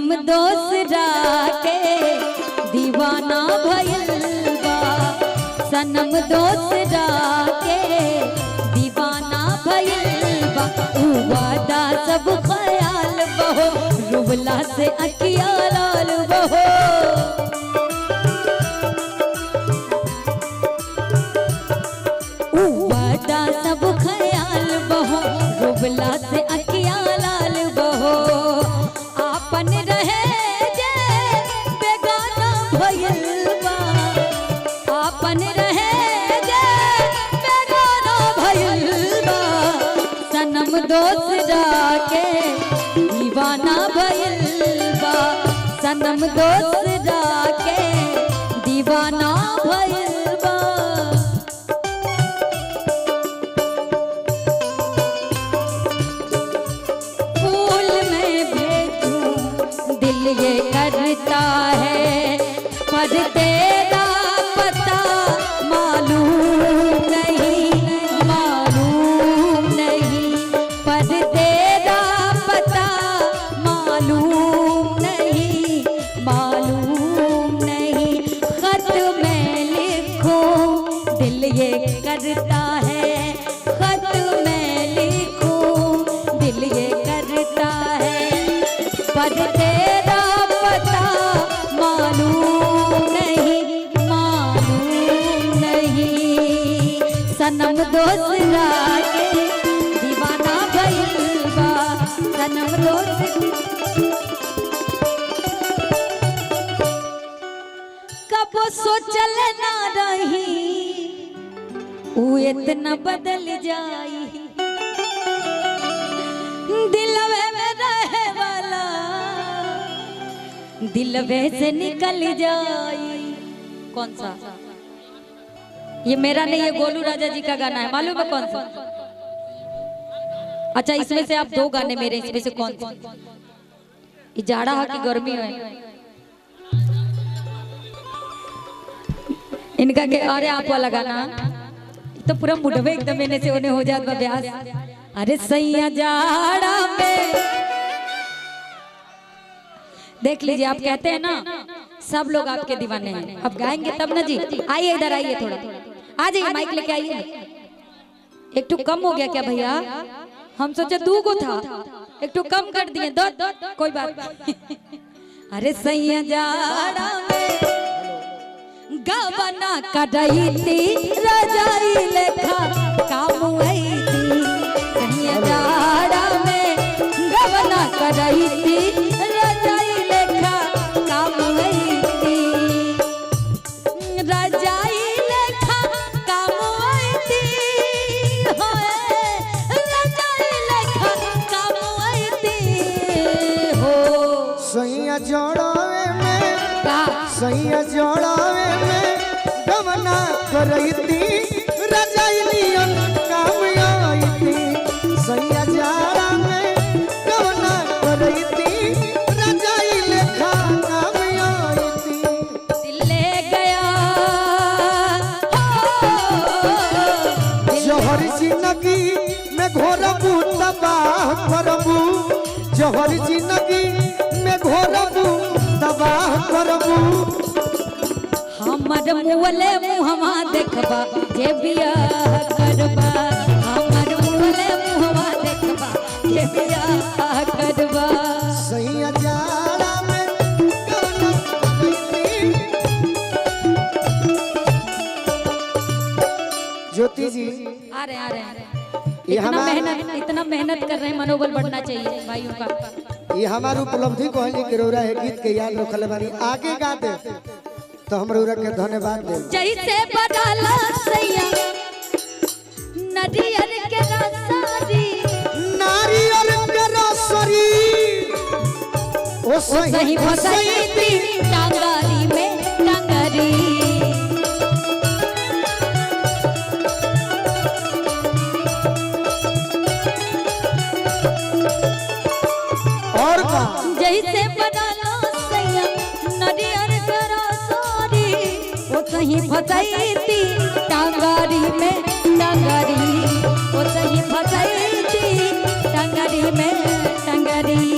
सनम दोसरा के दीवाना भइल बा, सनम दोसरा के दीवाना भइल बा। ऊ वादा सब ख्याल बहो, रुबला से अखिया लाल बहो। ऊ वादा सब ख्याल बहो, रुबला से अखिया लाल बहो। आपन रहे जे बेगाना भइल बा, आपन रहे जे बेगाना भइल बा। सनम दोसरा के दीवाना भइल बा, सनम दोसरा के दीवाना भइल बा। फूल में भेजूं दिल ये करता है, पर तेरा पता मालूम नहीं, मालूम नहीं, पर तेरा पता मालूम नहीं, मालूम नहीं। खत में लिखूं दिल ये करता है, खत में लिखूं दिल ये करता है, पर तेरा पता मालूम नहीं, मालूम नहीं। सनम दोसरा के दीवाना भइल बा, सनम दोसरा। कबो सोचल ना रही ऊ इतना बदल जाई, दिलवे में रहे वाला दिलवे से निकल जाई। कौन सा? ये मेरा नहीं, ये गोलू राजा जी का गाना है। मालूम है कौन सा? अच्छा, इसमें से आप दो गाने मेरे, इसमें से कौन सा? ये जाड़ा है कि गर्मी है? इनका के अरे आप वाला गाना तो पूरा मुडवे एकदम इन्हें से उन्हें हो जाता ब्यास। अरे सैया जाड़ा में देख लीजिए, आप कहते हैं ना सब लोग आपके दीवाने हैं। अब गाएंगे तब ना जी। आइए इधर आइए, थोड़ा आ जाइए, माइक लेके आइए। एक टू कम हो गया क्या भैया? हम सोचे 2 को था, एक टू कम कर दिए। दो कोई बात। अरे सैया जाड़ा में गवना करैती रजाई लेखा काम आईती, सैया जाड़ा में गवना करैती रजाई लेखा काम आईती, रजाई लेखा काम आईती, रजाई लेखा काम आईती हो। सैया जोड़ावे में का, सैया जोड़ावे में गवना करैती रजाई लियन काम आईती, सैया जाड़ा में गवना करैती रजाई लेखा काम आईती। दिल ले गया जहर जिंदगी में घोरबू तबाह करबू, जहर जिंदगी में घोरबू तबाह करबू। हमर मुहले मुहवा देखबा जे बियाह करबा, हमर मुहले मुहवा देखबा जे बियाह करबा। सैया जाड़ा में गवना करैती। ज्योति जी आ रहे इतना मेहनत कर रहे हैं, मनोबल बढ़ना चाहिए भाइयों का। ये हमार उपलब्धि कहली के रौरा है गीत के याद रखले बानी, आगे गा दे तो हम रौरा के धन्यवाद दे। जैसे बदला सैया नरियर के रसारी, नारियल के रसरी ओ सही फसैती टांगारी में टांगारी। और का जैसे बदला सैया नरियर के रसारी, ओ सही फसैती टांगारी में टांगारी, ओ सही फसैती टांगारी में टांगारी।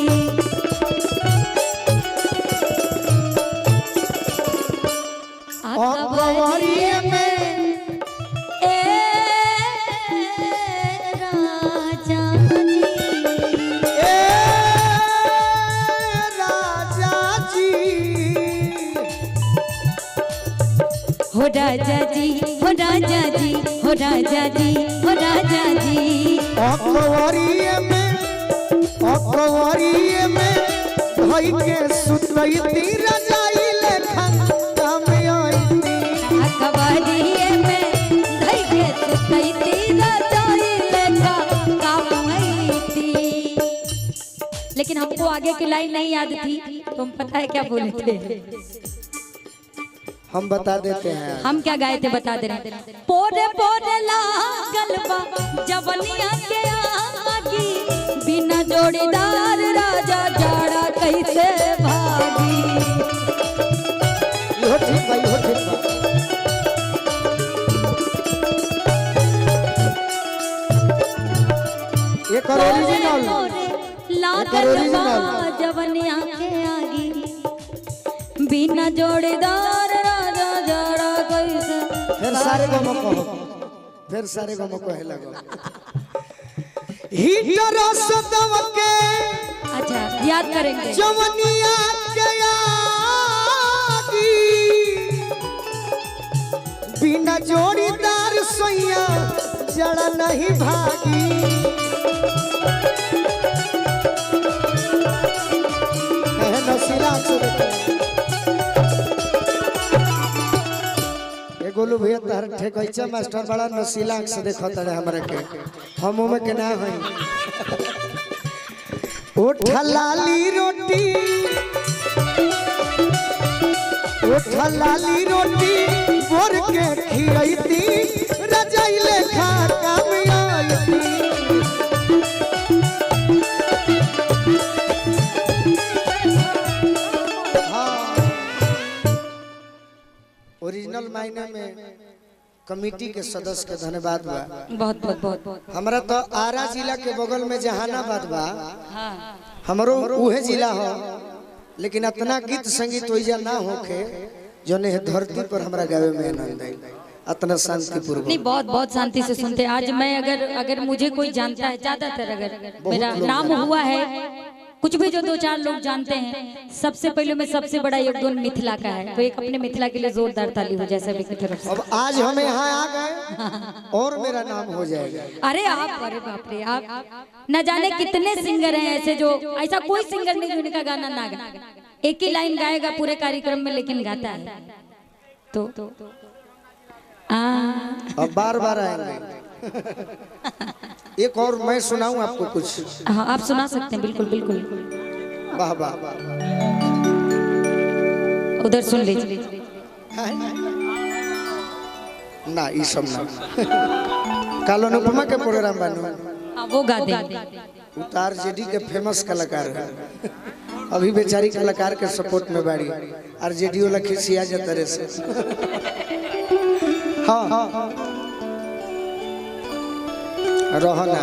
हो राजा जी, हो राजा जी, हो राजा जी, हो राजा जी। अकवरिये में भाई के सुतवैती रजाई लेखा काम आईती। अकवरिये में भाई के सुतवैती रजाई लेखा काम आईती। लेकिन हमको आगे की लाइन नहीं याद थी, तुम पता है क्या बोले थे? हम बता देते हैं। हम क्या गाए थे बता दे रहे। पोरे पोरे लागल बा जवनिया के आगी, बिना जोड़ीदार राजा जाड़ा कैसे भागी। यो ठीक भाई, यो ठीक बा। एक ओरिजिनल लागल बा जवनिया के आगी, बिना जोड़ीदार राजा जाड़ा कैसे। फिर सारे गमो कहो, फिर सारे गमो कहे लगो। हीटर सदव के अच्छा याद करेंगे। जवनिया के आगी, बिना जोड़ीदार सैया जड़ा नहीं भागी। कहे नसीला से गोलू भैया तार ठेकैचा मास्टर बड़ा नसीला से देखो तड़े हमरा के, हम में के ना हई। उठा लाली रोटी, उठा लाली रोटी बोर के खियैती रजाई लेखा काम आईती। ओरिजिनल मायने में कमेटी के सदस्य के धन्यवाद बा। बहुत बहुत बहुत। हमरा तो आरा जिला के बगल में जहानाबाद बा, हाँ हमरो उहे जिला हो, लेकिन इतना गीत संगीत ओइजा ना होके जोने धरती पर हमरा गावे में आनंद आई, इतना शांतिपूर्वक। नहीं बहुत बहुत शांति से सुनते। आज मैं अगर मुझे कोई जानता है, ज्यादातर अगर मेरा नाम हुआ है, कुछ भी जो दो चार लोग जानते हैं, सबसे पहले में सबसे बड़ा योगदान मिथिला का है। तो एक अपने मिथिला के लिए जोरदार ताली हो जैसे भी की तरफ से। अब आज हमें यहाँ आ गए और मेरा नाम हो जाएगा। अरे आप, अरे बाप रे, आप न जाने कितने सिंगर हैं ऐसे, जो ऐसा कोई सिंगर नहीं जिनका गाना ना गाए। एक ही लाइन गाएगा पूरे कार्यक्रम में, लेकिन गाता है। तो अब बार बार आएंगे। एक और मैं सुनाऊं आपको कुछ? हाँ आप सुना सकते हैं, बिल्कुल बिल्कुल। वाह वाह, उधर सुन लीजिए। ना ये सब ना कालो अनुपमा के प्रोग्राम बानू। हाँ वो गा दे। उतार जेडी के फेमस कलाकार है, अभी बेचारी कलाकार के सपोर्ट में बाड़ी, और जेडी वाला खिसिया जाता रे से। हाँ रहना